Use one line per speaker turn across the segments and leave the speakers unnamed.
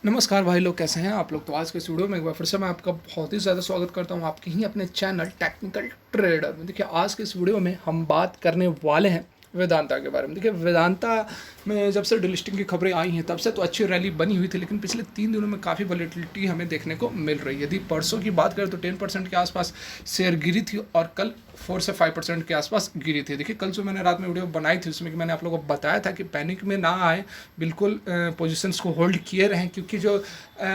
नमस्कार भाई लोग, कैसे हैं आप लोग। तो आज के इस वीडियो में एक बार फिर से मैं आपका बहुत ही ज़्यादा स्वागत करता हूं आपके ही अपने चैनल टेक्निकल ट्रेडर में। देखिए, आज के इस वीडियो में हम बात करने वाले हैं वेदांता के बारे में। देखिए, वेदांता में जब से डिलिस्टिंग की खबरें आई हैं तब से तो अच्छी रैली बनी हुई थी, लेकिन पिछले 3 दिनों में काफ़ी वॉलेटिलिटी हमें देखने को मिल रही है। यदि परसों की बात करें तो 10% के आसपास शेयर गिरी थी और कल 4 से 5% के आसपास गिरी थी। देखिए, कल जो मैंने रात में वीडियो बनाई थी उसमें कि मैंने आप लोगों को बताया था कि पैनिक में ना आए, बिल्कुल पोजीशंस को होल्ड किए रहें, क्योंकि जो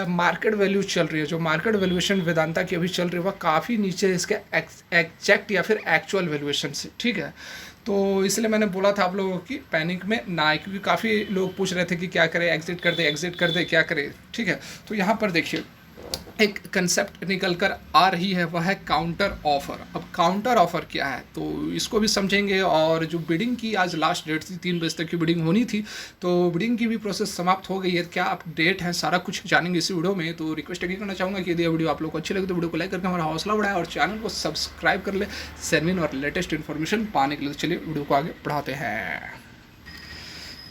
मार्केट वैल्यू चल रही है, जो मार्केट वैल्यूएशन वेदांता की अभी चल रही है, वह काफ़ी नीचे है इसके एग्जैक्ट या फिर एक्चुअल वैल्यूएशन से। ठीक है, तो इसलिए मैंने बोला था आप लोगों की पैनिक में ना आए, क्योंकि काफ़ी लोग पूछ रहे थे कि क्या करें, एग्जिट कर दे क्या करें। ठीक है, तो यहाँ पर देखिए एक कंसेप्ट निकल कर आ रही है, वह है काउंटर ऑफर। अब काउंटर ऑफर क्या है तो इसको भी समझेंगे। और जो बिडिंग की आज लास्ट डेट थी, 3 बजे तक की बिडिंग होनी थी, तो बिडिंग की भी प्रोसेस समाप्त हो गई है। क्या अपडेट है, सारा कुछ जानेंगे इसी वीडियो में। तो रिक्वेस्ट ये करना चाहूँगा कि यदि वीडियो आप लोग को अच्छी लगे तो वीडियो को लाइक करके हमारा हौसला बढ़ाए और चैनल को सब्सक्राइब कर ले जेन्युइन और लेटेस्ट इन्फॉर्मेशन पाने के लिए। तो चलिए वीडियो को आगे बढ़ाते हैं।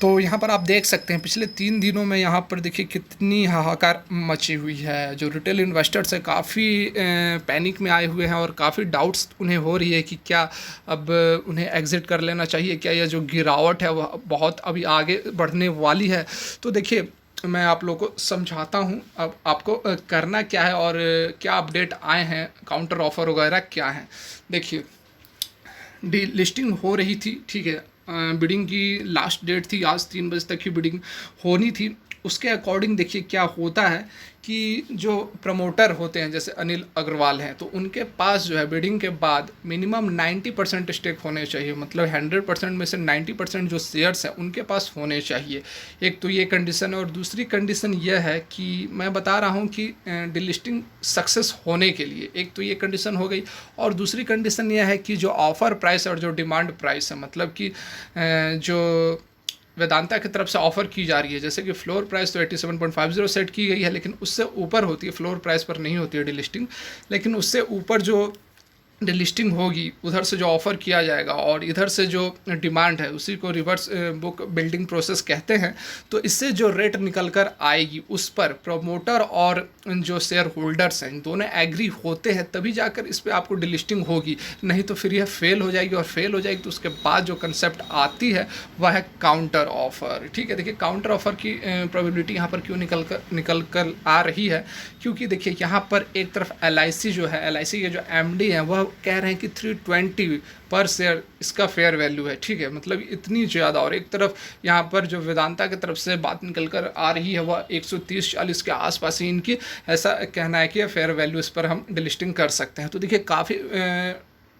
तो यहाँ पर आप देख सकते हैं पिछले 3 दिनों में यहाँ पर देखिए कितनी हाहाकार मची हुई है। जो रिटेल इन्वेस्टर्स है काफ़ी पैनिक में आए हुए हैं और काफ़ी डाउट्स उन्हें हो रही है कि क्या अब उन्हें एग्ज़िट कर लेना चाहिए, क्या यह जो गिरावट है वह बहुत अभी आगे बढ़ने वाली है। तो देखिए, मैं आप लोगों को समझाता हूँ अब आपको करना क्या है और क्या अपडेट आए हैं, काउंटर ऑफर वगैरह क्या है। देखिए, डी लिस्टिंग हो रही थी, ठीक है, बिडिंग की लास्ट डेट थी, आज 3 बजे तक की बिडिंग होनी थी। उसके अकॉर्डिंग देखिए क्या होता है कि जो प्रमोटर होते हैं जैसे अनिल अग्रवाल हैं, तो उनके पास जो है बिडिंग के बाद मिनिमम 90% स्टेक होने चाहिए। मतलब 100% में से 90% जो शेयर्स हैं उनके पास होने चाहिए। एक तो ये कंडीशन है, और दूसरी कंडीशन यह है कि मैं बता रहा हूँ कि डिलिस्टिंग सक्सेस होने के लिए एक तो ये कंडीशन हो गई, और दूसरी कंडीशन यह है कि जो ऑफ़र प्राइस और जो डिमांड प्राइस है, मतलब कि जो वेदांता की तरफ से ऑफर की जा रही है, जैसे कि फ्लोर प्राइस तो 87.50 सेट की गई है, लेकिन उससे ऊपर होती है, फ्लोर प्राइस पर नहीं होती है डिलिस्टिंग, लेकिन उससे ऊपर जो डिलिस्टिंग होगी उधर से जो ऑफ़र किया जाएगा और इधर से जो डिमांड है उसी को रिवर्स बुक बिल्डिंग प्रोसेस कहते हैं। तो इससे जो रेट निकल कर आएगी उस पर प्रमोटर और जो शेयर होल्डर्स हैं दोनों एग्री होते हैं, तभी जाकर इस पर आपको डिलिस्टिंग होगी। नहीं तो फिर यह फेल हो जाएगी, और फेल हो जाएगी तो उसके बाद जो कंसेप्ट आती है वह है काउंटर ऑफर। ठीक है, देखिए काउंटर ऑफर की प्रोबेबिलिटी यहाँ पर क्यों निकल कर आ रही है, क्योंकि देखिए यहाँ पर एक तरफ LIC जो है, LIC के जो MD हैं वह कह रहे हैं कि 320 पर शेयर इसका फेयर वैल्यू है। ठीक है, मतलब इतनी ज़्यादा। और एक तरफ यहाँ पर जो वेदांता की तरफ से बात निकल कर आ रही है वह 130-40 के आसपास ही इनकी ऐसा कहना है कि फेयर वैल्यू इस पर हम डिलिस्टिंग कर सकते हैं। तो देखिए काफ़ी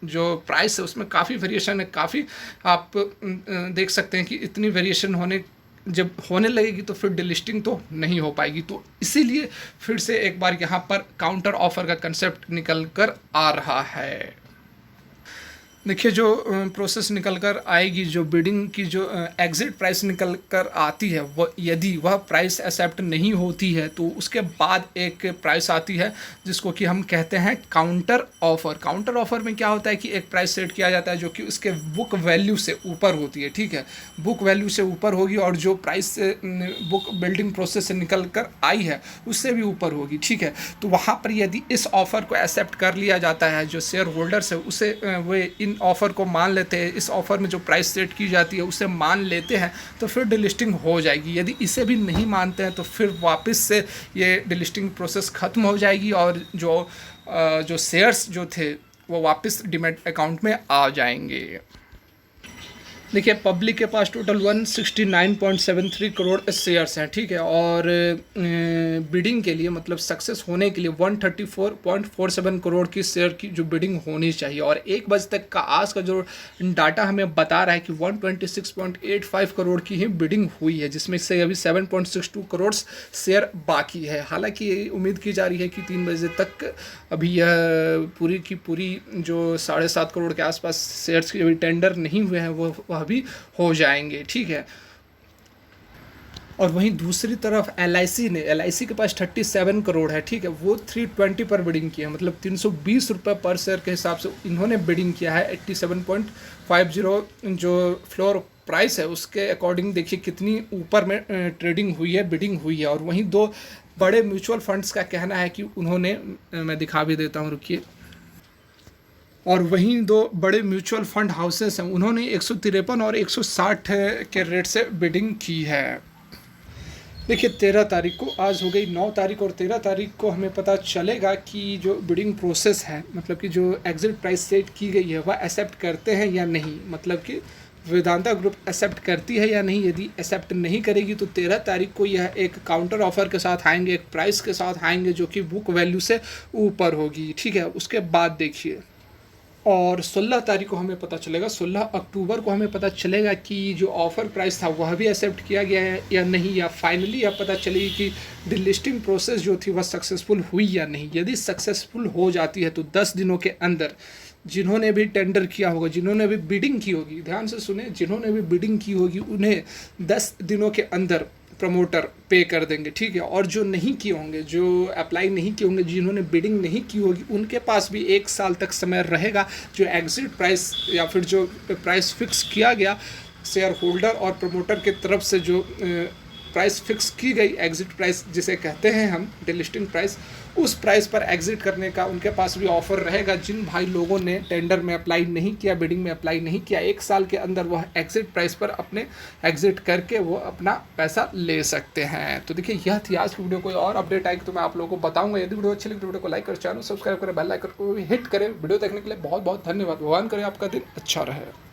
जो प्राइस है उसमें काफ़ी वेरिएशन है, काफ़ी आप देख सकते हैं कि इतनी वेरिएशन जब होने लगेगी तो फिर डिलिस्टिंग तो नहीं हो पाएगी। तो इसीलिए फिर से एक बार यहाँ पर काउंटर ऑफर का कंसेप्ट निकल कर आ रहा है। देखिए, जो प्रोसेस निकल कर आएगी, जो बिडिंग की जो एग्जिट प्राइस निकल कर आती है, वह यदि वह प्राइस एक्सेप्ट नहीं होती है तो उसके बाद एक प्राइस आती है जिसको कि हम कहते हैं काउंटर ऑफर। काउंटर ऑफर में क्या होता है कि एक प्राइस सेट किया जाता है जो कि उसके बुक वैल्यू से ऊपर होती है। ठीक है, बुक वैल्यू से ऊपर होगी और जो प्राइस बुक बिल्डिंग प्रोसेस से निकल कर आई है उससे भी ऊपर होगी। ठीक है, तो वहाँ पर यदि इस ऑफ़र को एक्सेप्ट कर लिया जाता है, जो शेयर होल्डर्स है उसे वे इन ऑफ़र को मान लेते हैं, इस ऑफ़र में जो प्राइस सेट की जाती है उसे मान लेते हैं, तो फिर डिलिस्टिंग हो जाएगी। यदि इसे भी नहीं मानते हैं तो फिर वापस से ये डिलिस्टिंग प्रोसेस ख़त्म हो जाएगी और जो शेयर्स जो थे वो वापस डीमैट अकाउंट में आ जाएंगे। देखिए, पब्लिक के पास टोटल 169.73 करोड़ शेयर्स हैं। ठीक है, और बिडिंग के लिए मतलब सक्सेस होने के लिए 134.47 करोड़ की शेयर की जो बिडिंग होनी चाहिए। और 1 बजे तक का आज का जो डाटा हमें बता रहा है कि 126.85 करोड़ की ही बिडिंग हुई है, जिसमें से अभी 7.62 करोड़ शेयर बाकी है। हालांकि उम्मीद की जा रही है कि 3 बजे तक अभी यह पूरी की पूरी जो 7.5 करोड़ के आसपास शेयर्स की अभी टेंडर नहीं हुए हैं वह भी हो जाएंगे। ठीक है, और वहीं दूसरी तरफ LIC के पास 37 करोड़ है। ठीक है, वो 320 पर बिडिंग किया है, मतलब 320 रुपये पर शेयर के हिसाब से इन्होंने बिडिंग किया है। 87.50 जो फ्लोर प्राइस है उसके अकॉर्डिंग देखिए कितनी ऊपर में ट्रेडिंग हुई है, बिडिंग हुई है। और वहीं दो बड़े म्यूचुअल फंड्स का कहना है कि उन्होंने, मैं दिखा भी देता हूँ, रुकिए, और वहीं दो बड़े म्यूचुअल फंड हाउसेस हैं, उन्होंने 153 और 160 के रेट से बिडिंग की है। देखिए 13 तारीख को, आज हो गई 9 तारीख, और 13 तारीख को हमें पता चलेगा कि जो बिडिंग प्रोसेस है, मतलब कि जो एग्जिट प्राइस सेट की गई है वह एक्सेप्ट करते हैं या नहीं, मतलब कि वेदांता ग्रुप एक्सेप्ट करती है या नहीं। यदि एक्सेप्ट नहीं करेगी तो 13 तारीख को यह एक काउंटर ऑफर के साथ आएंगे, एक प्राइस के साथ आएंगे जो कि बुक वैल्यू से ऊपर होगी, ठीक है। उसके बाद देखिए, और 16 तारीख को हमें पता चलेगा, 16 अक्टूबर को हमें पता चलेगा कि जो ऑफ़र प्राइस था वह भी एक्सेप्ट किया गया है या नहीं, या फाइनली यह पता चलेगी कि डिलिस्टिंग प्रोसेस जो थी वह सक्सेसफुल हुई या नहीं। यदि सक्सेसफुल हो जाती है तो 10 दिनों के अंदर जिन्होंने भी टेंडर किया होगा, जिन्होंने भी बिडिंग की होगी, ध्यान से सुने, जिन्होंने भी बिडिंग की होगी उन्हें 10 दिनों के अंदर प्रमोटर पे कर देंगे, ठीक है। और जो नहीं किए होंगे, जो अप्लाई नहीं किए होंगे, जिन्होंने बिडिंग नहीं की होगी, उनके पास भी 1 साल तक समय रहेगा। जो एग्जिट प्राइस या फिर जो प्राइस फिक्स किया गया शेयर होल्डर और प्रमोटर की तरफ से, जो प्राइस फिक्स की गई, एग्जिट प्राइस जिसे कहते हैं हम, डिलिस्टिंग प्राइस, उस प्राइस पर एग्जिट करने का उनके पास भी ऑफर रहेगा। जिन भाई लोगों ने टेंडर में अप्लाई नहीं किया, बिडिंग में अप्लाई नहीं किया, 1 साल के अंदर वह एग्जिट प्राइस पर अपने एग्जिट करके वो अपना पैसा ले सकते हैं। तो देखिए यह थी आज की वीडियो। कोई और अपडेट आएगी तो मैं आप लोगों को बताऊंगा। यदि वीडियो अच्छी लगी तो वीडियो को लाइक कर, चैनल सब्सक्राइब करें, बेल आइकन को भी हिट करें। वीडियो देखने के लिए बहुत बहुत धन्यवाद। भगवान करे आपका दिन अच्छा रहे।